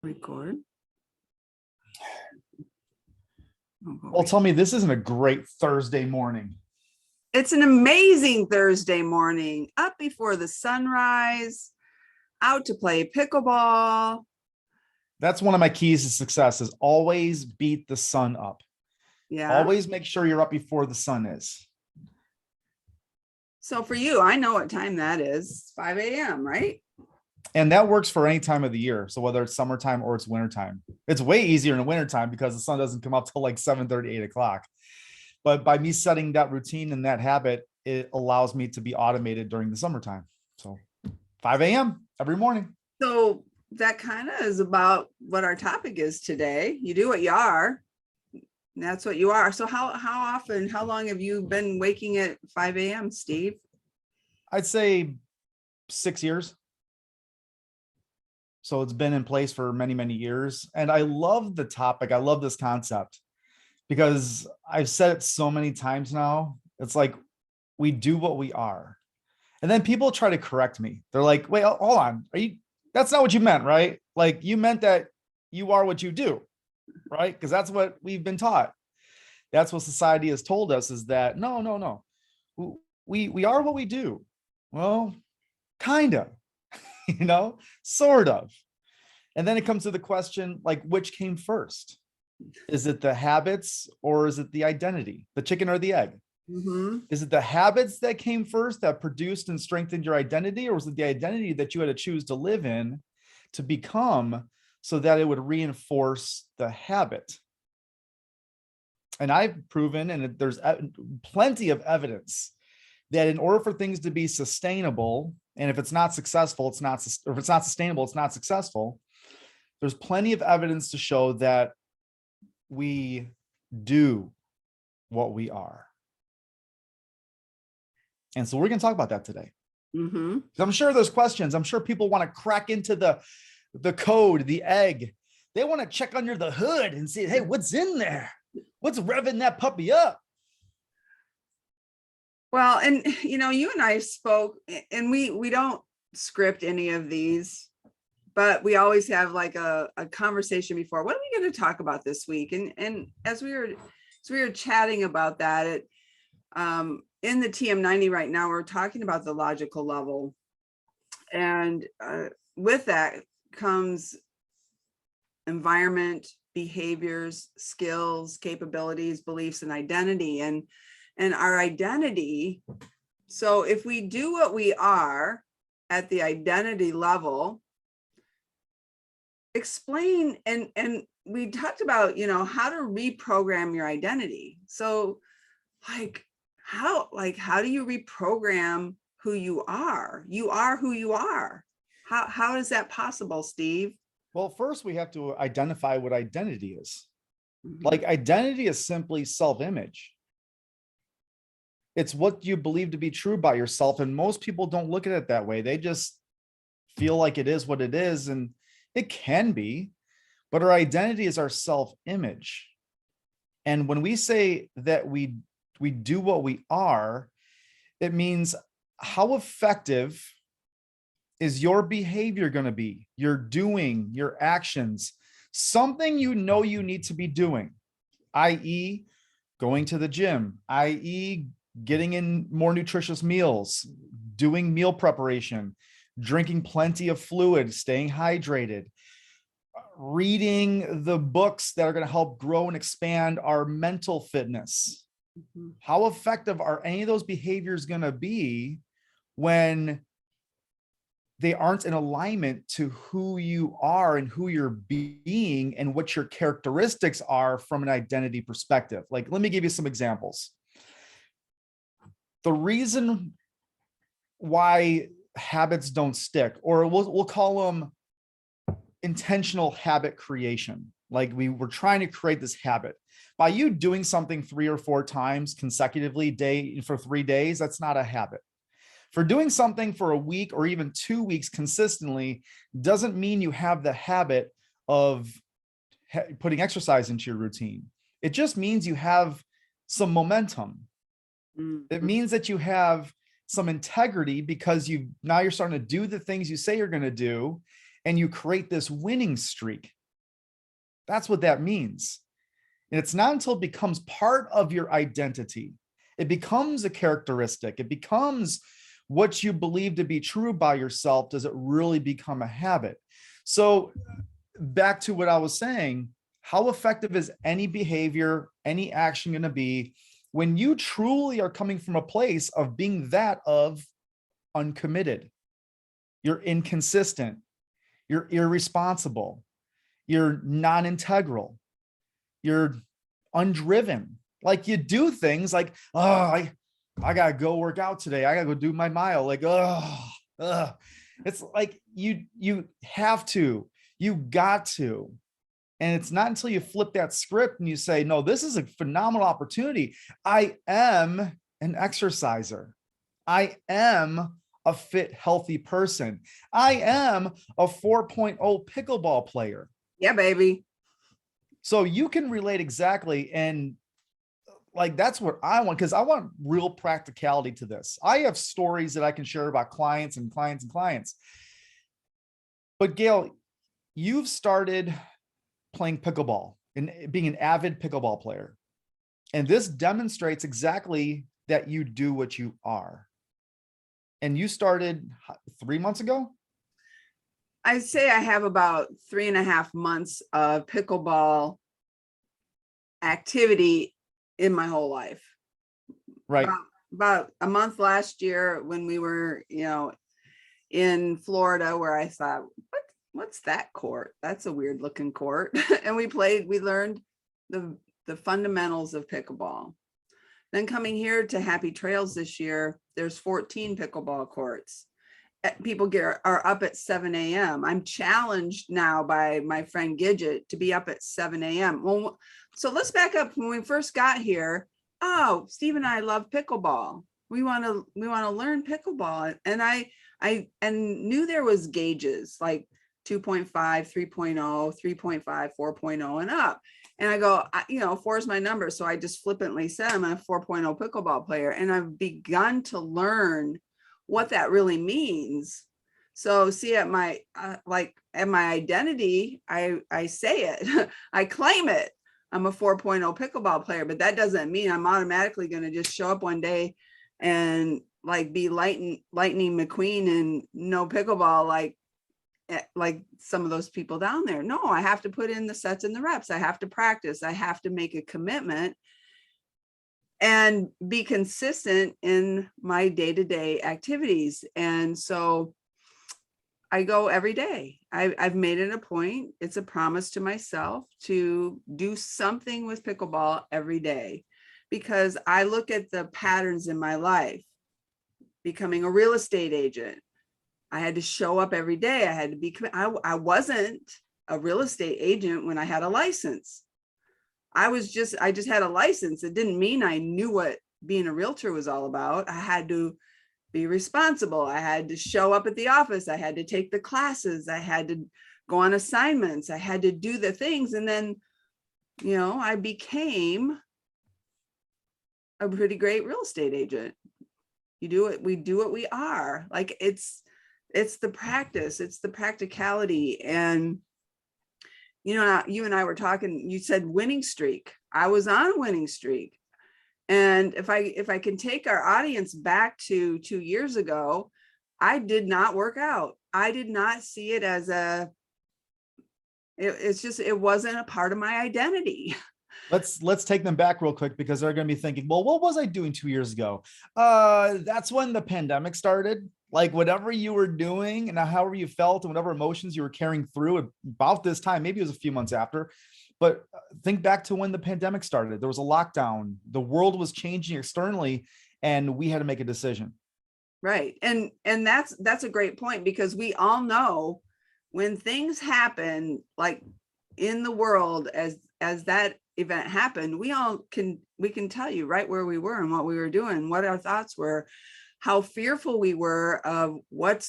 Record. Well, tell me, this isn't a great Thursday morning. It's an amazing Thursday morning, up before the sunrise, out to play pickleball. That's one of my keys to success is always beat the sun up. Yeah. Always make sure you're up before the sun is. So for you, I know what time that is, 5 a.m., right? And that works for any time of the year. So whether it's summertime or it's wintertime, it's way easier in the wintertime because the sun doesn't come up till like 7:30, 8 o'clock. But by me setting that routine and that habit, it allows me to be automated during the summertime. So 5 a.m. every morning. So that kind of is about what our topic is today. You do what you are. That's what you are. So how often, how long have you been waking at 5 a.m., Steve? I'd say 6 years. So it's been in place for many, many years. And I love the topic. I love this concept because I've said it so many times now. It's like we do what we are. And then people try to correct me. They're like, wait, hold on. That's not what you meant, right? Like you meant that you are what you do, right? Because that's what we've been taught. That's what society has told us is that no. We are what we do. Well, kind of. Sort of. And then it comes to the question, like, which came first? Is it the habits or is it the identity, the chicken or the egg? Mm-hmm. Is it the habits that came first that produced and strengthened your identity, or was it the identity that you had to choose to live in to become so that it would reinforce the habit? And I've proven, and there's plenty of evidence that in order for things to be sustainable, and if it's not successful, it's not, or if it's not sustainable, it's not successful. There's plenty of evidence to show that we do what we are. And so we're going to talk about that today. Mm-hmm. I'm sure there's questions. I'm sure people want to crack into the code, the egg. They want to check under the hood and see, hey, what's in there? What's revving that puppy up? Well, and you and I spoke, and we don't script any of these, but we always have like a conversation before. What are we going to talk about this week? And as we were chatting about that, in the TM90 right now, we're talking about the logical level, and with that comes environment, behaviors, skills, capabilities, beliefs, and identity, and our identity. So if we do what we are at the identity level, explain, and we talked about, how to reprogram your identity. So how do you reprogram who you are? You are who you are. How is that possible, Steve? Well, first we have to identify what identity is. Mm-hmm. Like identity is simply self-image. It's what you believe to be true about yourself. And most people don't look at it that way. They just feel like it is what it is. And it can be, but our identity is our self-image. And when we say that we do what we are, it means how effective is your behavior going to be? Your doing, your actions, something you need to be doing, i.e. going to the gym, i.e. getting in more nutritious meals, doing meal preparation, drinking plenty of fluid, staying hydrated, reading the books that are going to help grow and expand our mental fitness. Mm-hmm. How effective are any of those behaviors going to be when they aren't in alignment to who you are and who you're being and what your characteristics are from an identity perspective? Like, let me give you some examples. The reason why habits don't stick, or we'll call them intentional habit creation. Like we were trying to create this habit by you doing something 3 or 4 times consecutively for 3 days. That's not a habit. For doing something for a week or even 2 weeks consistently doesn't mean you have the habit of putting exercise into your routine. It just means you have some momentum. It means that you have some integrity because now you're starting to do the things you say you're going to do, and you create this winning streak. That's what that means. And it's not until it becomes part of your identity, it becomes a characteristic, it becomes what you believe to be true by yourself, does it really become a habit. So back to what I was saying, how effective is any behavior, any action going to be when you truly are coming from a place of being that of uncommitted? You're inconsistent, you're irresponsible, you're non-integral, you're undriven. Like you do things like, oh, I gotta go work out today. I gotta go do my mile. Like, it's like you have to, you got to. And it's not until you flip that script and you say, no, this is a phenomenal opportunity. I am an exerciser. I am a fit, healthy person. I am a 4.0 pickleball player. Yeah, baby. So you can relate exactly. And like, that's what I want, because I want real practicality to this. I have stories that I can share about clients and clients and clients. But Gayle, you've started playing pickleball and being an avid pickleball player. And this demonstrates exactly that you do what you are. And you started 3 months ago? I'd say I have about 3.5 months of pickleball activity in my whole life. Right. About a month last year when we were, in Florida, where I thought, what's that court? That's a weird looking court. And we learned the fundamentals of pickleball. Then coming here to Happy Trails this year, there's 14 pickleball courts. People are up at 7 a.m. I'm challenged now by my friend Gidget to be up at 7 a.m. Well, so let's back up. When we first got here, Steve and I love pickleball. We want to learn pickleball. And I knew there was gauges like 2.5, 3.0, 3.5, 4.0 and up. And I go, 4 is my number. So I just flippantly said I'm a 4.0 pickleball player. And I've begun to learn what that really means. So see, at my identity, I say it, I claim it. I'm a 4.0 pickleball player, but that doesn't mean I'm automatically going to just show up one day and like be Lightning McQueen and no pickleball like some of those people down there. No, I have to put in the sets and the reps. I have to practice. I have to make a commitment and be consistent in my day-to-day activities. And so I go every day. I've made it a point. It's a promise to myself to do something with pickleball every day, because I look at the patterns in my life. Becoming a real estate agent, I had to show up every day. I had to be, I wasn't a real estate agent when I had a license. I just had a license. It didn't mean I knew what being a realtor was all about. I had to be responsible. I had to show up at the office. I had to take the classes. I had to go on assignments. I had to do the things. And then, I became a pretty great real estate agent. We do what we are. Like it's the practice, it's the practicality. And you and I were talking, you said winning streak. I was on a winning streak. And if I can take our audience back to 2 years ago, I did not work out. I did not see it as it wasn't a part of my identity. Let's take them back real quick, because they're going to be thinking, well, what was I doing 2 years ago? That's when the pandemic started. Like whatever you were doing and however you felt and whatever emotions you were carrying through about this time, maybe it was a few months after, but think back to when the pandemic started. There was a lockdown. The world was changing externally and we had to make a decision. Right. And that's a great point, because we all know when things happen like in the world as that event happened, we can tell you right where we were and what we were doing, what our thoughts were, how fearful we were of what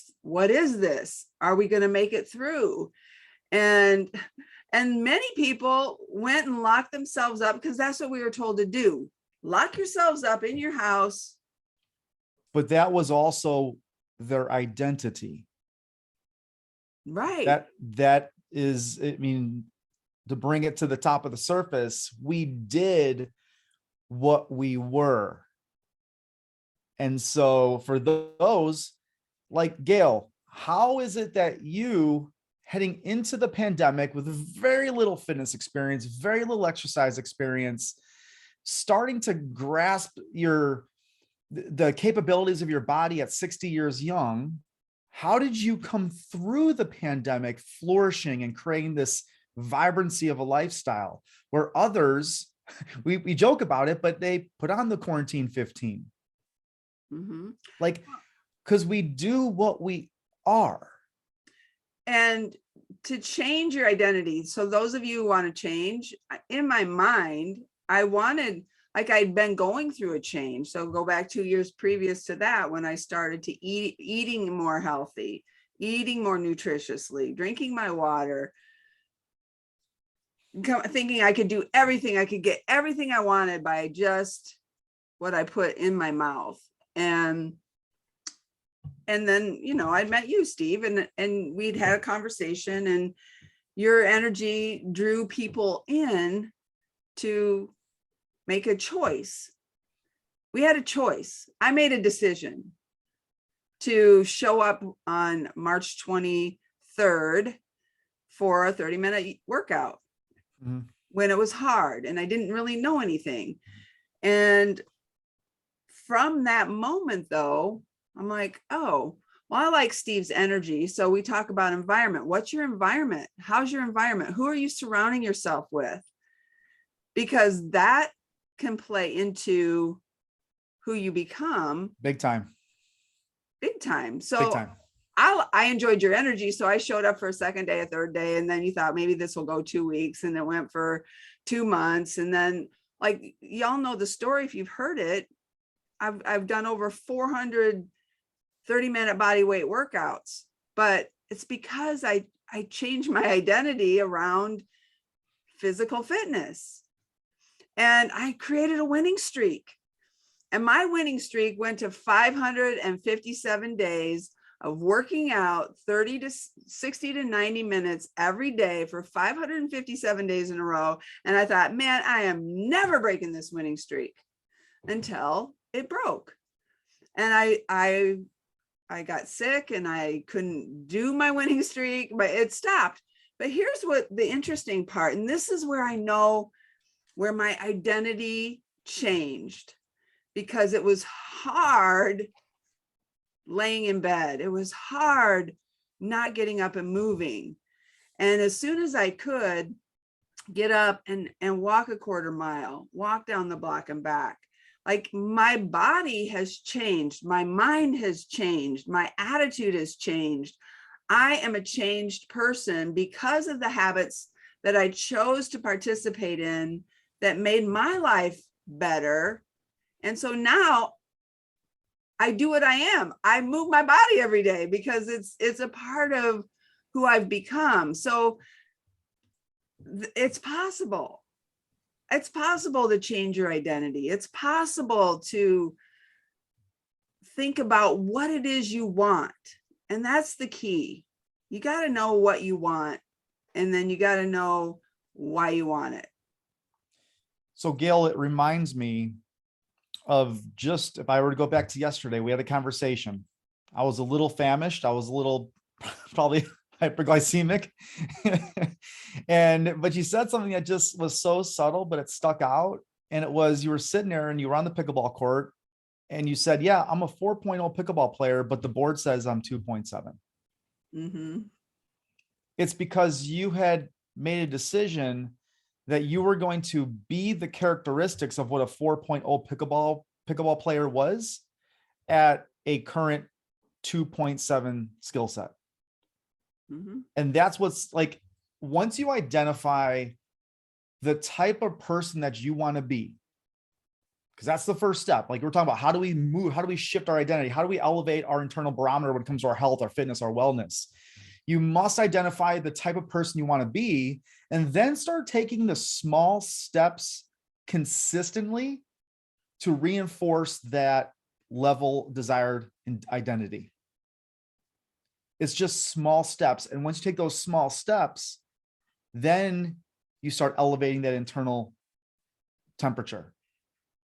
is this? Are we going to make it through? And many people went and locked themselves up because that's what we were told to do. Lock yourselves up in your house. But that was also their identity. Right. That is, I mean, to bring it to the top of the surface, we did what we were. And so for those like Gayle, how is it that you, heading into the pandemic with very little fitness experience, very little exercise experience, starting to grasp the capabilities of your body at 60 years young, how did you come through the pandemic flourishing and creating this vibrancy of a lifestyle where others, we joke about it, but they put on the quarantine 15? Mm-hmm. Like, because we do what we are. And to change your identity. So those of you who want to change, in my mind, I wanted, like I'd been going through a change. So go back 2 years previous to that, when I started to eating more healthy, eating more nutritiously, drinking my water, thinking I could do everything. I could get everything I wanted by just what I put in my mouth. And then, you know, I met you, Steve, and we'd had a conversation, and your energy drew people in to make a choice. We had a choice. I made a decision to show up on March 23rd for a 30-minute workout when it was hard and I didn't really know anything. And from that moment, though, I'm like, oh, well, I like Steve's energy. So we talk about environment. What's your environment? How's your environment? Who are you surrounding yourself with? Because that can play into who you become. Big time. Big time. So Big time. I enjoyed your energy. So I showed up for a second day, a third day, and then you thought maybe this will go 2 weeks, and it went for 2 months. And then, like, y'all know the story if you've heard it. I've done over 400 30-minute body weight workouts, but it's because I changed my identity around physical fitness, and I created a winning streak. And my winning streak went to 557 days of working out 30 to 60 to 90 minutes every day for 557 days in a row. And I thought, man, I am never breaking this winning streak, until it broke. And I got sick and I couldn't do my winning streak, but it stopped. But here's what the interesting part, and this is where I know where my identity changed, because it was hard laying in bed. It was hard not getting up and moving. And as soon as I could get up and walk a quarter mile, walk down the block and back, like, my body has changed. My mind has changed. My attitude has changed. I am a changed person because of the habits that I chose to participate in that made my life better. And so now I do what I am. I move my body every day because it's a part of who I've become. So it's possible. It's possible to change your identity. It's possible to think about what it is you want. And that's the key. You got to know what you want, and then you got to know why you want it. So Gayle, it reminds me of, just if I were to go back to yesterday, we had a conversation. I was a little famished. I was a little probably hyperglycemic. But you said something that just was so subtle, but it stuck out. And it was, you were sitting there and you were on the pickleball court and you said, yeah, I'm a 4.0 pickleball player, but the board says I'm 2.7. Mm-hmm. It's because you had made a decision that you were going to be the characteristics of what a 4.0 pickleball player was at a current 2.7 skill set. Mm-hmm. And that's what's like, once you identify the type of person that you want to be, because that's the first step. Like we're talking about, how do we move? How do we shift our identity? How do we elevate our internal barometer when it comes to our health, our fitness, our wellness? You must identify the type of person you want to be, and then start taking the small steps consistently to reinforce that level desired identity. It's just small steps. And once you take those small steps, then you start elevating that internal temperature.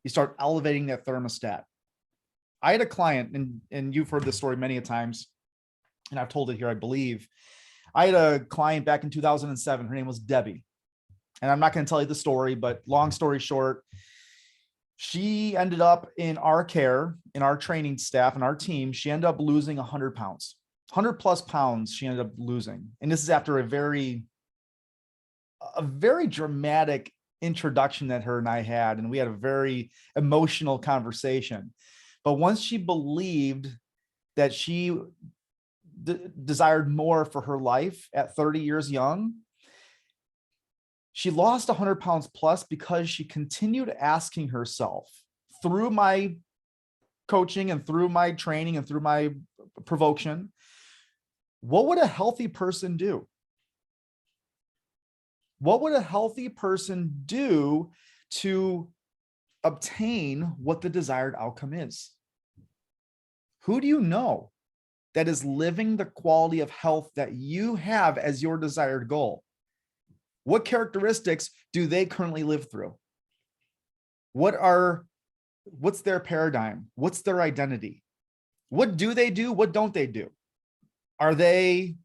You start elevating that thermostat. I had a client, and you've heard this story many a times, and I've told it here, I believe. I had a client back in 2007. Her name was Debbie. And I'm not going to tell you the story, but long story short, she ended up in our care, in our training staff, and our team. She ended up losing 100 pounds, 100 plus pounds she ended up losing. And this is after a very dramatic introduction that her and I had. And we had a very emotional conversation. But once she believed that she desired more for her life at 30 years young, she lost 100 pounds plus because she continued asking herself through my coaching and through my training and through my provocation, what would a healthy person do? What would a healthy person do to obtain what the desired outcome is? Who do you know that is living the quality of health that you have as your desired goal? What characteristics do they currently live through? What's their paradigm? What's their identity? What do they do? What don't they do? Are they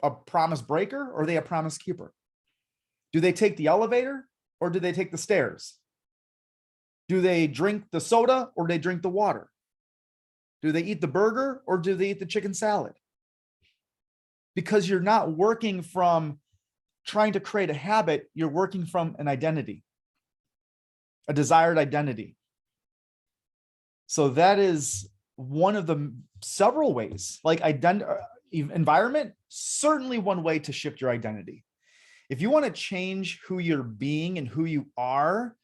a promise breaker or are they a promise keeper? Do they take the elevator or do they take the stairs? Do they drink the soda or do they drink the water? Do they eat the burger or do they eat the chicken salad? Because you're not working from trying to create a habit, you're working from an identity, a desired identity. So that is one of the several ways, like environment, certainly one way to shift your identity. If you want to change who you're being and who you are,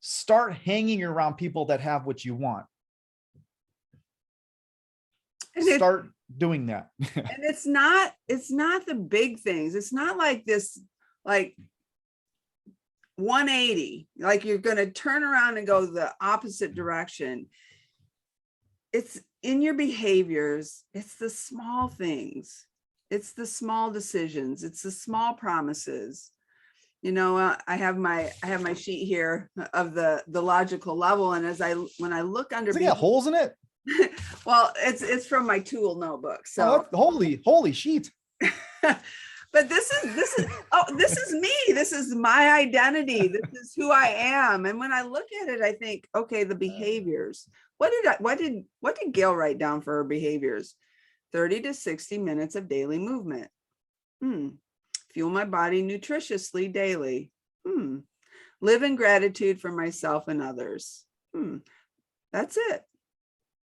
start hanging around people that have what you want. Start doing that. And it's not the big things. It's not like this, like 180, like you're going to turn around and go the opposite direction. It's in your behaviors. It's the small things. It's the small decisions. It's the small promises. You know, I have my sheet here of the logical level. And when I look under, does it got holes in it? Well, it's from my tool notebook. So holy sheet. But this is me. This is my identity. This is who I am. And when I look at it, I think, okay, the behaviors. What did Gayle write down for her behaviors? 30 to 60 minutes of daily movement. Fuel my body nutritiously daily. Live in gratitude for myself and others. That's it.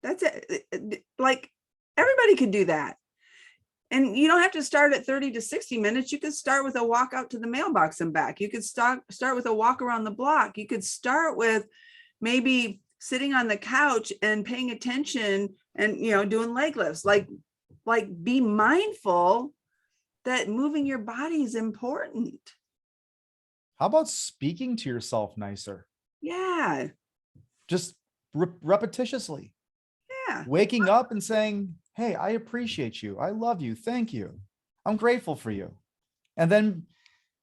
That's it. Like everybody can do that. And you don't have to start at 30 to 60 minutes. You could start with a walk out to the mailbox and back. You could start with a walk around the block. You could start with maybe sitting on the couch and paying attention and, doing leg lifts. Like be mindful that moving your body is important. How about speaking to yourself nicer? Yeah. Just repetitiously. Yeah. Waking up and saying, hey, I appreciate you. I love you. Thank you. I'm grateful for you. And then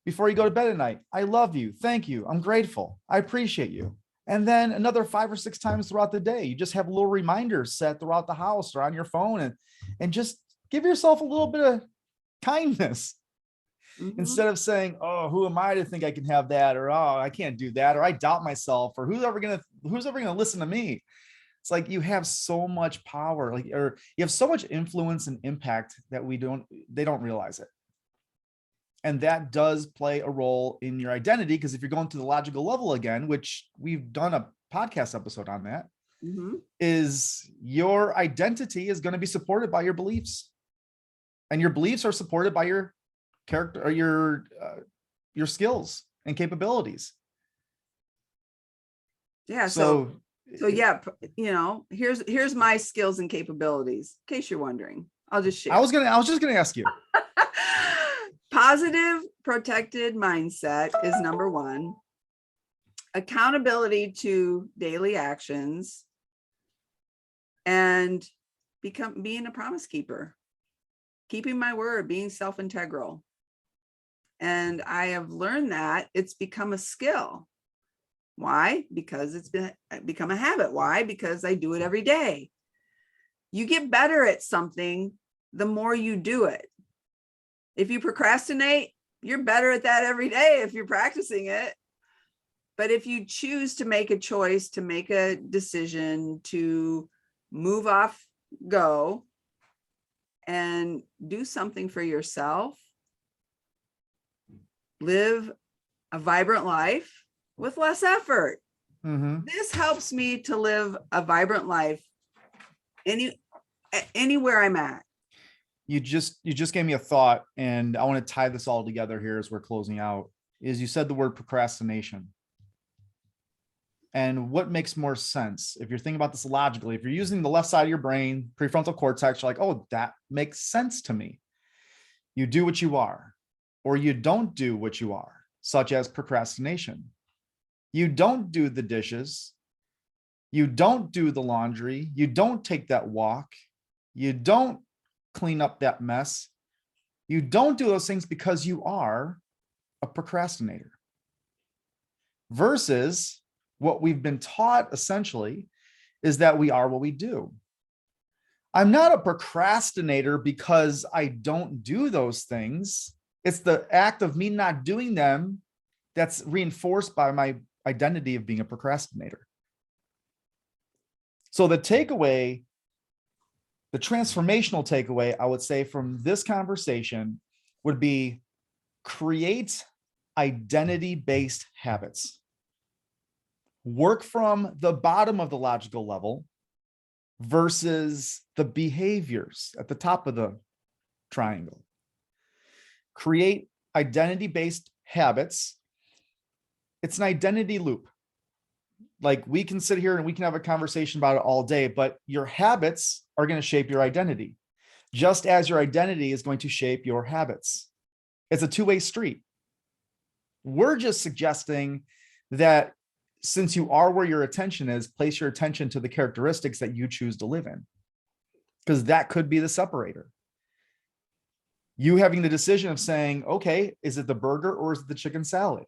before you go to bed at night, I love you. Thank you. I'm grateful. I appreciate you. And then another 5 or 6 times throughout the day, you just have little reminders set throughout the house or on your phone and just give yourself a little bit of kindness. Instead of saying, oh, who am I to think I can have that? Or, oh, I can't do that. Or I doubt myself, or who's ever going to listen to me? It's like you have so much power, or you have so much influence and impact that they don't realize it. And that does play a role in your identity, because if you're going to the logical level again, which we've done a podcast episode on that, is your identity is going to be supported by your beliefs. And your beliefs are supported by your character or your skills and capabilities. Yeah. So yeah, here's my skills and capabilities, in case you're wondering. I'll just share. I was just gonna ask you. Positive, protected mindset is number 1. Accountability to daily actions, and being a promise keeper, keeping my word, being self-integral. And I have learned that it's become a skill. Why? Because it's become a habit. Why? Because I do it every day. You get better at something the more you do it. If you procrastinate, you're better at that every day if you're practicing it. But if you choose to make a choice, to make a decision, to move off, go, and do something for yourself, live a vibrant life with less effort. This helps me to live a vibrant life anywhere I'm at. You just gave me a thought, and I want to tie this all together here as we're closing out. Is you said the word procrastination. And what makes more sense? If you're thinking about this logically, if you're using the left side of your brain, prefrontal cortex, you're like, oh, that makes sense to me. You do what you are, or you don't do what you are, such as procrastination. You don't do the dishes. You don't do the laundry. You don't take that walk. You don't clean up that mess. You don't do those things because you are a procrastinator. Versus what we've been taught essentially is that we are what we do. I'm not a procrastinator because I don't do those things. It's the act of me not doing them that's reinforced by my identity of being a procrastinator. So the takeaway, the transformational takeaway, I would say from this conversation would be create identity-based habits. Work from the bottom of the logical level versus the behaviors at the top of the triangle. Create identity-based habits. It's an identity loop. Like, we can sit here and we can have a conversation about it all day, but your habits are going to shape your identity, just as your identity is going to shape your habits. It's a two-way street. We're just suggesting that since you are where your attention is, place your attention to the characteristics that you choose to live in, because that could be the separator. You having the decision of saying, okay, is it the burger or is it the chicken salad?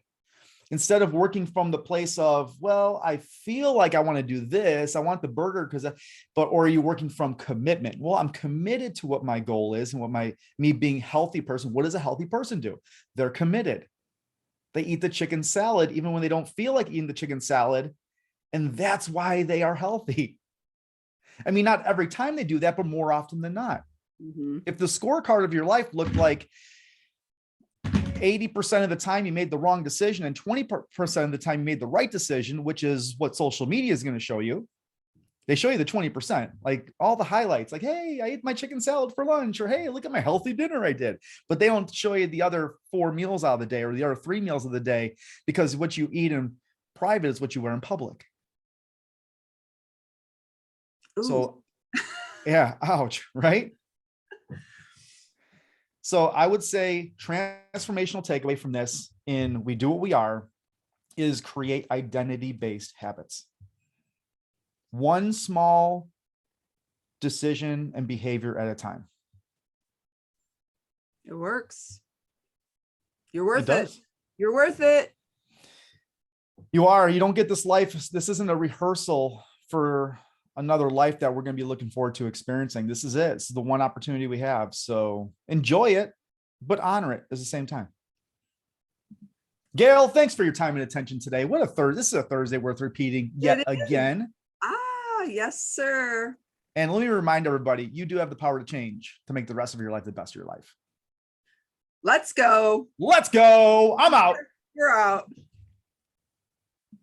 Instead of working from the place of, well, I feel like I want to do this, I want the burger or are you working from commitment? Well, I'm committed to what my goal is and what me being a healthy person. What does a healthy person do? They're committed. They eat the chicken salad even when they don't feel like eating the chicken salad. And that's why they are healthy. I mean, not every time they do that, but more often than not. Mm-hmm. If the scorecard of your life looked like 80% of the time you made the wrong decision and 20% of the time you made the right decision, which is what social media is going to show you. They show you the 20%, like all the highlights, like, hey, I ate my chicken salad for lunch, or hey, look at my healthy dinner I did. But they don't show you the other 4 meals out of the day or the other 3 meals of the day, because what you eat in private is what you wear in public. Ooh. So yeah, ouch, right? So I would say transformational takeaway from this in We Do What We Are is create identity-based habits. One small decision and behavior at a time. It works. You're worth it. You're worth it. You are. You don't get this life. This isn't a rehearsal for another life that we're going to be looking forward to experiencing. This is it. This is the one opportunity we have. So enjoy it, but honor it at the same time. Gayle, thanks for your time and attention today. What a Thursday. This is a Thursday worth repeating yet again. Yes, sir. And let me remind everybody, you do have the power to change, to make the rest of your life the best of your life. Let's go. Let's go. I'm out. You're out.